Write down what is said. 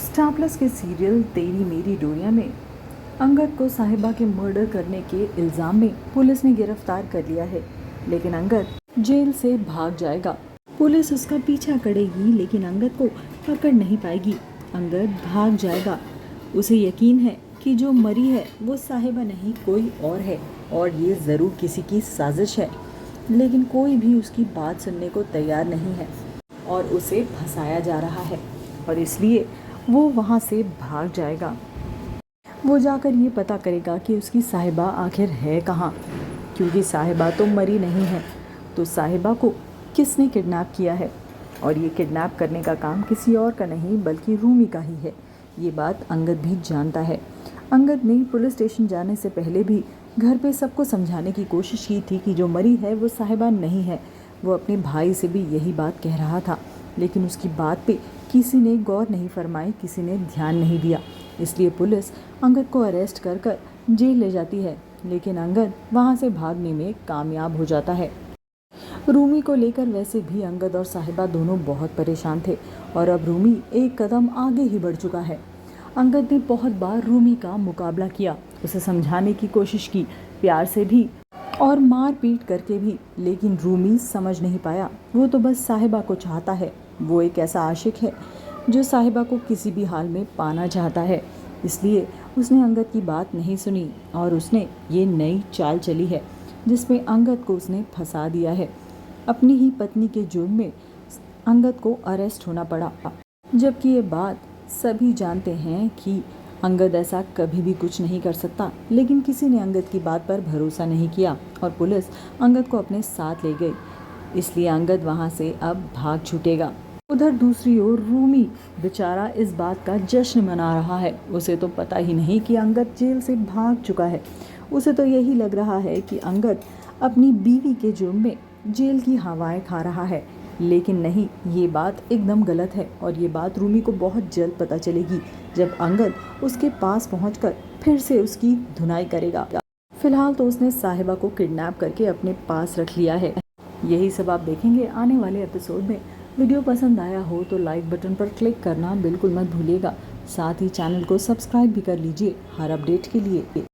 Star plus के serial तेरी मेरी डोरिया में अंगद को साहिबा के मर्डर करने के इल्ज़ाम में पुलिस ने गिरफ्तार कर लिया है, लेकिन अंगद जेल से भाग जाएगा। पुलिस उसका पीछा करेगी लेकिन अंगद को पकड़ नहीं पाएगी। अंगद भाग जाएगा। उसे यकीन है कि जो मरी है वो साहिबा नहीं कोई और है और ये ज़रूर किसी की साजिश है, लेकिन कोई भी उसकी बात सुनने को तैयार नहीं है और उसे फंसाया जा रहा है और इसलिए वो वहाँ से भाग जाएगा। वो जाकर ये पता करेगा कि उसकी साहिबा आखिर है कहाँ, क्योंकि साहिबा तो मरी नहीं है। तो साहिबा को किसने किडनैप किया है और ये किडनैप करने का काम किसी और का नहीं बल्कि रूमी का ही है। ये बात अंगद भी जानता है। अंगद ने पुलिस स्टेशन जाने से पहले भी घर पे सबको समझाने की कोशिश की थी कि जो मरी है वो साहिबा नहीं है। वो अपने भाई से भी यही बात कह रहा था, लेकिन उसकी बात पे किसी ने गौर नहीं फरमाई, किसी ने ध्यान नहीं दिया। इसलिए पुलिस अंगद को अरेस्ट कर कर जेल ले जाती है, लेकिन अंगद वहाँ से भागने में कामयाब हो जाता है। रूमी को लेकर वैसे भी अंगद और साहिबा दोनों बहुत परेशान थे और अब रूमी एक कदम आगे ही बढ़ चुका है। अंगद ने बहुत बार रूमी का मुकाबला किया, उसे समझाने की कोशिश की, प्यार से भी और मार पीट करके भी, लेकिन रूमी समझ नहीं पाया। वो तो बस साहिबा को चाहता है। वो एक ऐसा आशिक है जो साहिबा को किसी भी हाल में पाना चाहता है। इसलिए उसने अंगद की बात नहीं सुनी और उसने ये नई चाल चली है जिसमें अंगद को उसने फंसा दिया है। अपनी ही पत्नी के जुर्म में अंगद को अरेस्ट होना पड़ा, जबकि ये बात सभी जानते हैं कि अंगद ऐसा कभी भी कुछ नहीं कर सकता। लेकिन किसी ने अंगद की बात पर भरोसा नहीं किया और पुलिस अंगद को अपने साथ ले गई। इसलिए अंगद वहाँ से अब भाग छूटेगा। उधर दूसरी ओर रूमी बेचारा इस बात का जश्न मना रहा है। उसे तो पता ही नहीं कि अंगद जेल से भाग चुका है। उसे तो यही लग रहा है कि अंगद अपनी बीवी के जुर्म में जेल की हवाएं खा रहा है, लेकिन नहीं, ये बात एकदम गलत है और ये बात रूमी को बहुत जल्द पता चलेगी जब अंगद उसके पास पहुंचकर फिर से उसकी धुनाई करेगा। फिलहाल तो उसने साहिबा को किडनैप करके अपने पास रख लिया है। यही सब आप देखेंगे आने वाले एपिसोड में। वीडियो पसंद आया हो तो लाइक बटन पर क्लिक करना बिल्कुल मत भूलिएगा। साथ ही चैनल को सब्सक्राइब भी कर लीजिए हर अपडेट के लिए।